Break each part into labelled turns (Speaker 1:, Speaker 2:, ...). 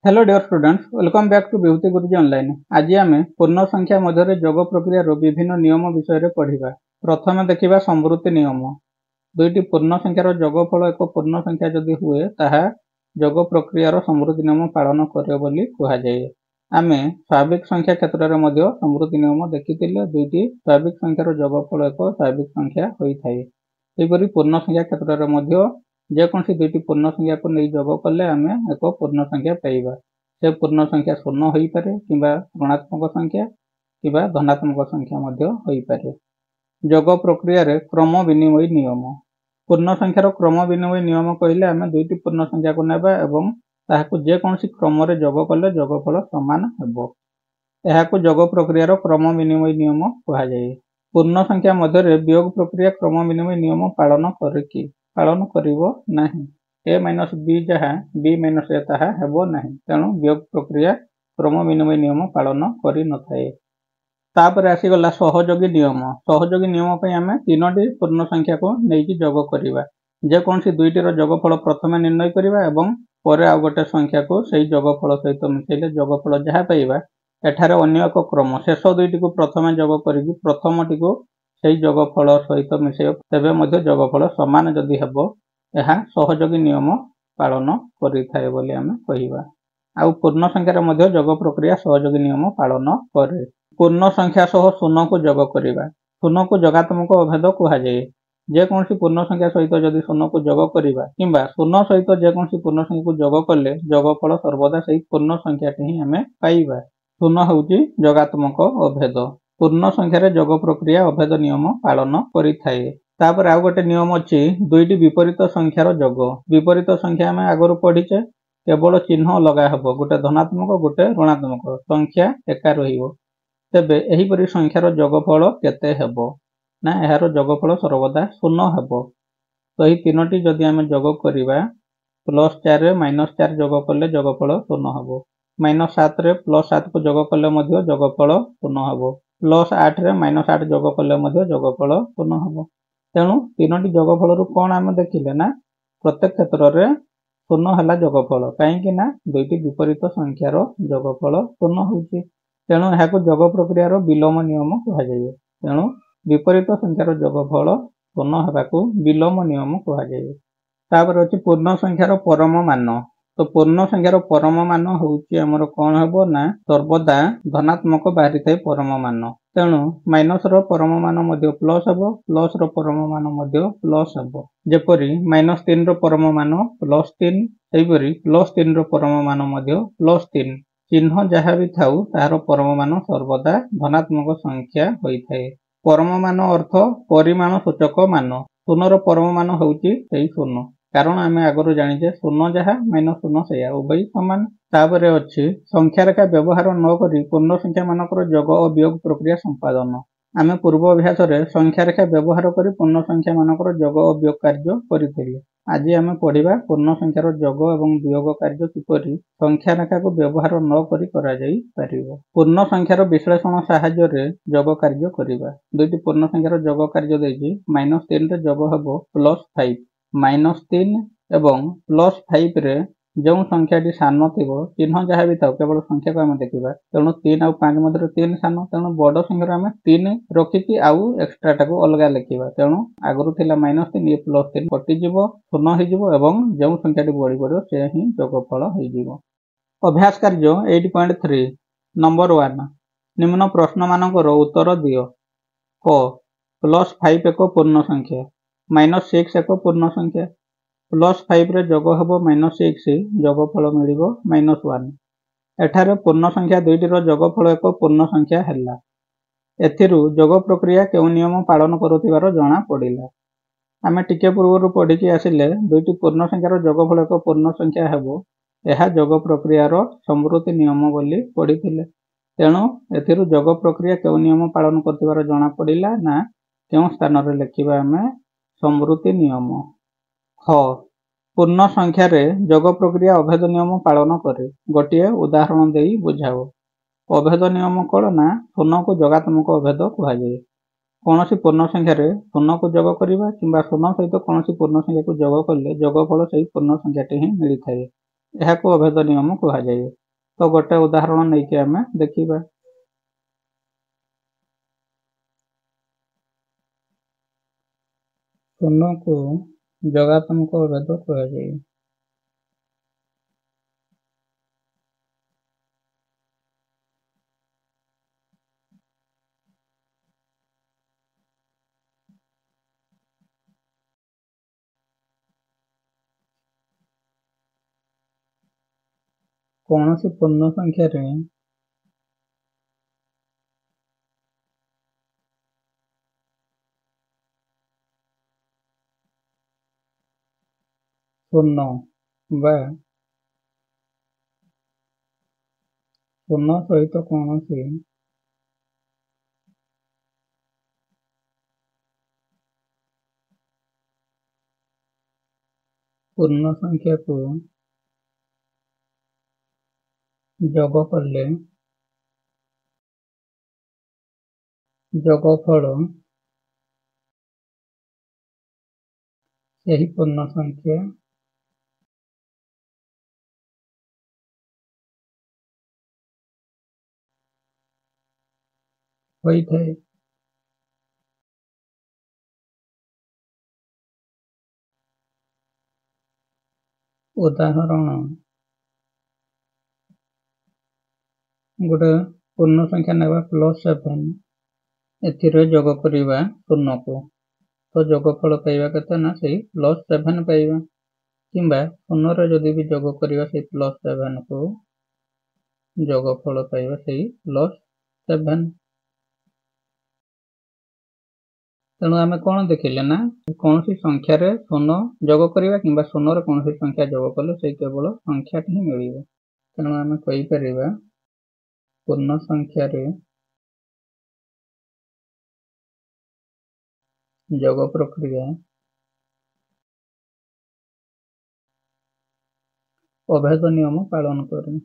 Speaker 1: Hello dear students, welcome back to Vibhuti Guruji online. आज आम पूर्ण संख्या मध्य जोग प्रक्रिया विभिन्न नियम विषय पढ़ा। प्रथम देखा समृद्धि नियम। दुईटी पूर्ण संख्यार जोगफल एक पूर्ण संख्या जदि हुए ताहा जोग प्रक्रियार समृद्धि नियम पालन करे बोली कहुए। आम स्वाभाविक संख्या क्षेत्र में समृद्धि नियम देखी दुईटी स्वाभाविक संख्यार जोगफल एक स्वाभाविक संख्या होता है। सेपरी पूर्ण संख्या क्षेत्र में जेकोसी दुईटी पूर्ण संख्या को नहीं जोग कले आम एक पूर्ण संख्या पाइबा। से पूर्ण संख्या शून्य हो पारे कि ऋणात्मक संख्या कि धनात्मक संख्या हो पारे। जोग प्रक्रिया क्रम विनिमय नियम। पूर्ण संख्यार क्रम विनिमय नियम कहले आम दुईटी पूर्ण संख्या को नेबा एवं ताहाकु जेकोसी क्रम रे जोग कले जोगफल समान हेबो। एहाकु जोग प्रक्रियार क्रम विनिमय नियम कहुए। पूर्ण संख्या मध्य वियोग प्रक्रिया क्रम विनिमय नियम पालन करिवो नाही। ए माइनस बी जहाँ बी माइनस ए ताहा हेबो नाही। तेणु वियोग प्रक्रिया क्रम विनिमय नियम पालन करि नथाए। तापर आसीगला सहयोगी नियम। सहयोगी नियम पे आम तीनोटी पूर्ण संख्या को नहीं जोग करिबा। जेकोसी दुईटीर जोगफल प्रथमे निर्णय करिबा एवं परे आउ गोटे संख्या को सही जोगफल सहित मिसेले जोगफल जहाँ पाइबा एठारे अन्य एक क्रम शेष दुईटी को प्रथमे जोग करिकि प्रथमटी को सही जोगफल सहित मिसे तेबे मध्य जोगफल समान जदि हेबो एहा सहयोगी नियम पालन करिथाए बोली आमे कहिबा। आउ पूर्ण संख्यार मध्य जोग प्रक्रिया सहयोगी नियम पालन करे। पूर्ण संख्या सह शून्य को जोग करिबा। शून्य को जोगात्मक अभेद कहुए। जेकोसी पूर्ण संख्या सहित जदि शून्य को जोग करिबा किंबा शून्य सहित जेकोसी पूर्ण संख्या को जोग कले जोगफल सर्वदा सही पूर्ण संख्याटी ही आमे पाइबा। शून्य होउची जोगात्मक अभेद। पूर्ण संख्यार जोग प्रक्रिया अभेद नियम पालन करिथाए। तापर आउ गोटे नियम अछि दुईटी विपरीत संख्यार जोग। विपरीत संख्या आमे आगरु पढ़िचे केवल चिन्ह अलगा हेबो। गोटे धनात्मक गोटे ऋणात्मक संख्या एका रहिबो। तेबे एहीपरि संख्यार जोगफल केते हेबो ना एहार जोगफल सर्वदा शून्य हेबो। तो एही तीनोटी जदि आमे जोग करिबा +4 रे -4 जोग कले जोगफल शून्य हेबो। -7 रे +7 को जोग कले मध्य जोगफल शून्य हेबो। +8 रे -8 जोग कले मध्य जोगफल शून्य हेबो। तेणु तीनोटी जोगफल कौन आम देखिले ना प्रत्येक क्षेत्र में शून्य है जोगफल कहीं दुईटी विपरीत संख्यार जोगफल शून्य होउची। तेणु यहाँ जोग प्रक्रियार विलोम नियम कहुए। तेणु विपरीत संख्यार जोगफल शून्य होगाकू विलोम नियम कहुए। तापर अछि पूर्ण संख्यार परम मान। तो पूर्ण संख्यार परम मान होउची हमर कोन हेबो ना सर्वदा धनात्मक बाहरी थाए परम मान। तेणु माइनस रो परम मान मध्य प्लस हेबो, प्लस रो परम मान मध्य प्लस हेबो। जेपरि -3 रो परम मान +3 सेहिपरि +3 रो परम मान मध्य +3। चिन्ह जहाँ भी थाउ तार परम मान सर्वदा धनात्मक संख्या होइथाए। परम मान अर्थ परिमाण सूचक मान। शून्य रो परम मान होउची सेही शून्य। कारण आमे आगरो जानिजे शून्य जहाँ -शून्य सेया उभय समान। तापरे अछि संख्या रेखा व्यवहार न करी पूर्ण संख्या मानकर जोग और वियोग प्रक्रिया संपादन। आमे पूर्व अभ्यास रे संख्या रेखा व्यवहार करी पूर्ण संख्या मानकर जोग और वियोग कार्य करिथिले। आज आमे पढ़िबा पूर्ण संख्यार जोग एवं वियोग कार्य किपरि संख्या रेखा को व्यवहार न करी करा जाई परिबो। पूर्ण संख्यार विश्लेषण सहाय्य रे जोग कार्य करिबा। दुईटी पूर्ण संख्यार जोग कार्य देछि -3 रे जोग हेबो +5। -3 एवं +5 रे जो संख्याटी सान थिबो चिन्ह जहाँ भी थाउ केवल संख्या को आमे देखिबा। तेणु 3 और 5 मध्य 3 सान। तेणु बड़ संख्या आमे 3 रखिकी आउ एक्स्ट्रा टाको अलगा लिखिबा। तेणु आगरु थिला -3 ये +3 कटि जिवो शून्य हो जिवो एवं जो संख्याटी बढ़ी पड़ो से ही जोगफल हो जिवो। अभ्यास कार्य 8.3 नंबर 1 निम्न प्रश्न मानकर उत्तर दियो। क +5 एक पूर्ण संख्या, -6 एक पूर्ण संख्या, +5 रे जोग हेबो -6 जोगफल मिलिबो -1। एठारे पूर्ण संख्या दुईटीर जोगफल एक पूर्ण संख्या हैला। एथिरु जोग प्रक्रिया केउ नियम पालन करुथिबार जणा पड़िला। आमे टिके पूर्वरु पढ़िकी आसिले दुईटी पूर्ण संख्यार जोगफल एक पूर्ण संख्या हेबो एहा जोग प्रक्रियार समृद्धि नियम बोली पढ़िथिले। तेणु एथिरु जोग प्रक्रिया केउ नियम पालन करुथिबार जणा पड़िला ना केउ स्थान रे लिखिबा आमे समृद्धि नियम। ख पूर्ण संख्या रे जोग प्रक्रिया अभेद नियम पालन करे। गोटिए उदाहरण देई बुझाओ। अभेद नियम कौन ना शून्य को जोगात्मक अभेद कहुए। कौनसी पूर्ण संख्या रे शून्य को जोग करिबा किंबा शून्य सहित कौनसी पूर्ण संख्या को जोग कले जोगफल सही पूर्ण संख्याटी ही मिली थाए। ଏହାକୁ ଅଭେଦ ନିୟମ କୁହାଯାଏ। ତ ଗୋଟେ ଉଦାହରଣ ନେଇକି ଆମେ ଦେଖିବା। ଶୂନକୁ ଯୋଗାତ୍ମକ ଅଭେଦ କୁହାଯାଏ। କୌଣସି ପୂର୍ଣ୍ଣ ସଂଖ୍ୟାରେ ଶୂନ ବା ଶୂନ ସହିତ କୌଣସି ପୂର୍ଣ୍ଣ ସଂଖ୍ୟାକୁ ଯୋଗ କଲେ ଯୋଗଫଳ ସେହି ପୂର୍ଣ୍ଣ ସଂଖ୍ୟା ହୋଇଥାଏ। ଉଦାହରଣ, ଗୋଟେ ପୂର୍ଣ୍ଣ ସଂଖ୍ୟା ନେବା +7, ଏଥିରେ ଯୋଗ କରିବା ଶୂନକୁ, ତ ଯୋଗଫଳ ପାଇବା କେତେ ନା ସେଇ +7 ପାଇବା। କିମ୍ବା ଶୂନରେ ଯଦି ବି ଯୋଗ କରିବା ସେଇ +7କୁ, ଯୋଗଫଳ ପାଇବା ସେଇ +7। ତେଣୁ ଆମେ କଣ ଦେଖିଲେ ନା କୌଣସି ସଂଖ୍ୟାରେ ଶୂନ ଯୋଗ କରିବା କିମ୍ବା ଶୂନରେ କୌଣସି ସଂଖ୍ୟା ଯୋଗ କଲେ ସେଇ କେବଳ ସଂଖ୍ୟାଟି ହିଁ ମିଳିବ। ତେଣୁ ଆମେ କହିପାରିବା ପୂର୍ଣ୍ଣ ସଂଖ୍ୟାରେ ଯୋଗ ପ୍ରକ୍ରିୟା ଅଭେଦ ନିୟମ ପାଳନ କରେ।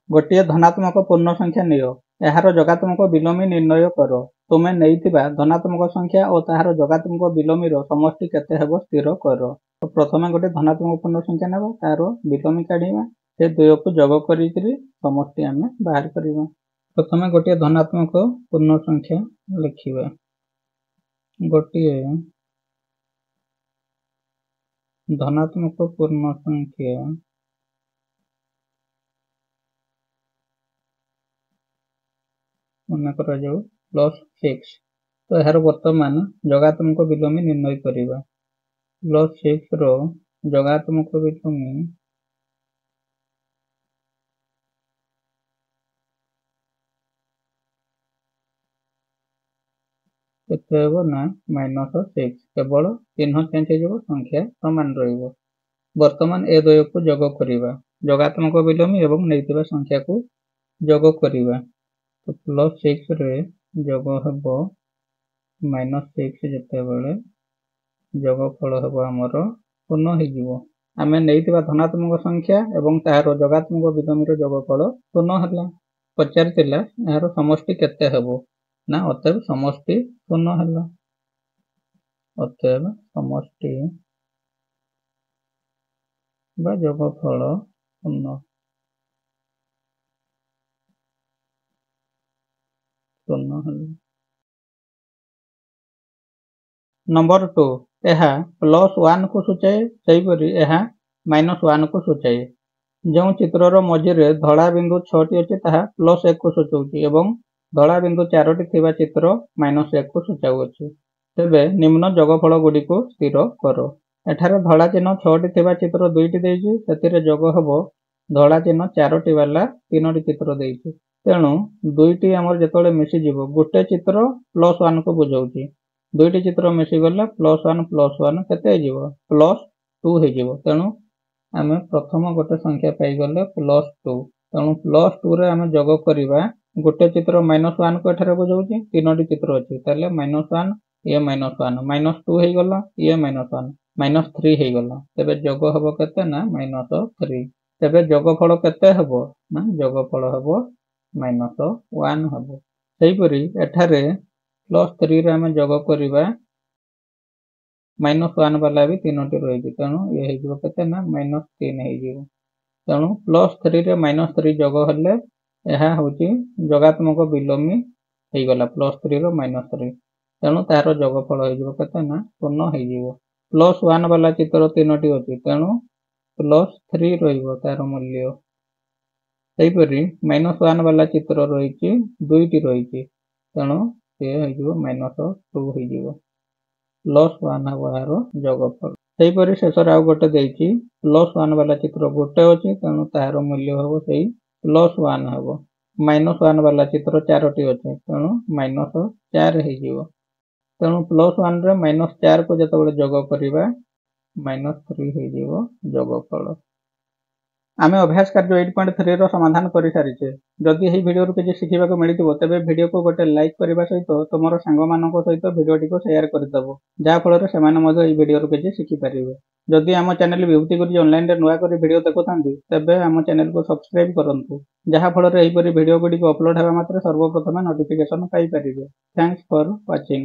Speaker 1: ଗୋଟିଏ ଧନାତ୍ମକ ପୂର୍ଣ୍ଣ ସଂଖ୍ୟା ନିଅ, ଏହାର ଯୋଗାତ୍ମକ ବିଲୋମୀ ନିର୍ଣ୍ଣୟ କର। ତୁମେ ନେଇଥିବା ଧନାତ୍ମକ ସଂଖ୍ୟା ଓ ତାହାର ଯୋଗାତ୍ମକ ବିଲୋମୀର ସମଷ୍ଟି କେତେ ହେବ ସ୍ଥିର କର। ତ ପ୍ରଥମେ ଗୋଟେ ଧନାତ୍ମକ ପୂର୍ଣ୍ଣ ସଂଖ୍ୟା ନେବା, ତାର ବିଲୋମୀ କାଢିବା, ସେ ଦୁଇକୁ ଯୋଗ କରିକିରି ସମଷ୍ଟି ଆମେ ବାହାର କରିବା। ପ୍ରଥମେ ଗୋଟିଏ ଧନାତ୍ମକ ପୂର୍ଣ୍ଣ ସଂଖ୍ୟା ଲେଖିବା। ଗୋଟିଏ ଧନାତ୍ମକ ପୂର୍ଣ୍ଣ ସଂଖ୍ୟା ମନେ କରାଯାଉ +6, ତ ଏହାର ବର୍ତ୍ତମାନ ଯୋଗାତ୍ମକ ବିଲୋମୀ ନିର୍ଣ୍ଣୟ କରିବା। +6ର ଯୋଗାତ୍ମକ ବିଲୋମୀ କେତେ ହେବ ନା -6, କେବଳ ଚିହ୍ନ ଚେଞ୍ଜ ହେଇଯିବ, ସଂଖ୍ୟା ସମାନ ରହିବ। ବର୍ତ୍ତମାନ ଏ ଦୁଇକୁ ଯୋଗ କରିବା, ଯୋଗାତ୍ମକ ବିଲୋମୀ ଏବଂ ନେଇଥିବା ସଂଖ୍ୟାକୁ ଯୋଗ କରିବା। ତ +6ରେ ଯୋଗ ହେବ -6, ଯେତେବେଳେ ଯୋଗଫଳ ହେବ ଆମର ଶୂନ ହେଇଯିବ। ଆମେ ନେଇଥିବା ଧନାତ୍ମକ ସଂଖ୍ୟା ଏବଂ ତାହାର ଯୋଗାତ୍ମକ ବିଲୋମୀର ଯୋଗଫଳ ଶୂନ ହେଲା। ପଚାରିଥିଲା ଏହାର ସମଷ୍ଟି କେତେ ହେବ, ନା ଅତଏବ ସମଷ୍ଟି ଶୂନ ହେଲା। ଅତଏବ ସମଷ୍ଟି ବା ଯୋଗଫଳ ଶୂନ ହେଲା। ନମ୍ବର 2, ଏହା +1କୁ ସୂଚାଏ, ସେହିପରି ଏହା -1କୁ ସୂଚାଏ। ଯେଉଁ ଚିତ୍ରର ମଝିରେ ଧଳା ବିନ୍ଦୁ 6ଟି ଅଛି ତାହା +1କୁ ସୂଚାଉଛି ଏବଂ ଧଳା ବିନ୍ଦୁ 4ଟି ଥିବା ଚିତ୍ର -1କୁ ସୂଚାଉଅଛି। ତେବେ ନିମ୍ନ ଯୋଗଫଳ ଗୁଡ଼ିକୁ ସ୍ଥିର କର। ଏଠାରେ ଧଳା ଚିହ୍ନ 6ଟି ଥିବା ଚିତ୍ର 2ଟି ଦେଇଛି, ସେଥିରେ ଯୋଗ ହେବ ଧଳା ଚିହ୍ନ 4ଟି ବାଲା 3ଟି ଚିତ୍ର ଦେଇଛି। ତେଣୁ ଦୁଇଟି ଆମର ଯେତେବେଳେ ମିଶିଯିବ, ଗୋଟେ ଚିତ୍ର +1କୁ ବୁଝାଉଛି, ଦୁଇଟି ଚିତ୍ର ମିଶିଗଲେ +1 କେତେ ହେଇଯିବ, +2 ହେଇଯିବ। ତେଣୁ ଆମେ ପ୍ରଥମ ଗୋଟେ ସଂଖ୍ୟା ପାଇଗଲେ +2। ତେଣୁ +2ରେ ଆମେ ଯୋଗ କରିବା, ଗୋଟେ ଚିତ୍ର -1କୁ ଏଠାରେ ବୁଝାଉଛି, 3ଟି ଚିତ୍ର ଅଛି, ତାହେଲେ -1 ଇଏ -1, -2 ହେଇଗଲା, ଇଏ -1, -3 ହେଇଗଲା। ତେବେ ଯୋଗ ହେବ କେତେ ନା -3। ତେବେ ଯୋଗଫଳ କେତେ ହେବ ନା ଯୋଗଫଳ ହେବ -1 ହେବ। ସେହିପରି ଏଠାରେ +3 ରେ ଆମେ ଯୋଗ କରିବା -1 ବାଲା ବି 3ଟି ରହିଛି, ତେଣୁ ଇଏ ହେଇଯିବ କେତେ ନା -3 ହେଇଯିବ। ତେଣୁ +3 ରେ -3 ଯୋଗ ହେଲେ ଏହା ହେଉଛି ଯୋଗାତ୍ମକ ବିଲୋମୀ ହେଇଗଲା +3 ର -3, ତେଣୁ ତାହାର ଯୋଗଫଳ ହେଇଯିବ କେତେ ନା 0 ହେଇଯିବ। +1 ବାଲା ଚିତ୍ର 3ଟି ଅଛି, ତେଣୁ +3 ରହିବ ତାର ମୂଲ୍ୟ। ସେହିପରି -1 ବାଲା ଚିତ୍ର ରହିଛି 2ଟି ରହିଛି, ତେଣୁ ସେ ହେଇଯିବ -2 ହେଇଯିବ। +1 ହେବ ଏହାର ଯୋଗଫଳ। ସେହିପରି ଶେଷରେ ଆଉ ଗୋଟେ ଦେଇଛି +1 ବାଲା ଚିତ୍ର ଗୋଟେ ଅଛି, ତେଣୁ ତାହାର ମୂଲ୍ୟ ହେବ ସେଇ +1 ହେବ। -1 ବାଲା ଚିତ୍ର 4ଟି ଅଛି, ତେଣୁ -4 ହେଇଯିବ। ତେଣୁ +1 ରେ -4 କୁ ଯେତେବେଳେ ଯୋଗ କରିବା -3 ହେଇଯିବ ଯୋଗଫଳ। ଆମେ ଅଭ୍ୟାସ କାର୍ଯ୍ୟ 8.3 ର ସମାଧାନ କରିସାରିଛେ। ଯଦି ଏହି ଭିଡ଼ିଓରୁ କିଛି ଶିଖିବାକୁ ମିଳିଥିବ ତେବେ ଭିଡ଼ିଓକୁ ଗୋଟେ ଲାଇକ୍ କରିବା ସହିତ ତୁମର ସାଙ୍ଗମାନଙ୍କ ସହିତ ଭିଡ଼ିଓଟିକୁ ସେୟାର କରିଦେବ, ଯାହାଫଳରେ ସେମାନେ ମଧ୍ୟ ଏହି ଭିଡ଼ିଓରୁ କିଛି ଶିଖିପାରିବେ। ଯଦି ଆମ ଚ୍ୟାନେଲ ବିଭୂତି ଗୁରୁଜୀ ଅନଲାଇନରେ ନୂଆ କରି ଭିଡ଼ିଓ ଦେଖୁଥାନ୍ତି ତେବେ ଆମ ଚ୍ୟାନେଲକୁ ସବସ୍କ୍ରାଇବ କରନ୍ତୁ, ଯାହାଫଳରେ ଏହିପରି ଭିଡ଼ିଓ ଗୁଡ଼ିକ ଅପଲୋଡ଼ ହେବା ମାତ୍ରେ ସର୍ବପ୍ରଥମେ ନୋଟିଫିକେସନ ପାଇପାରିବେ। ଥ୍ୟାଙ୍କ୍ସ ଫର ୱାଚିଂ।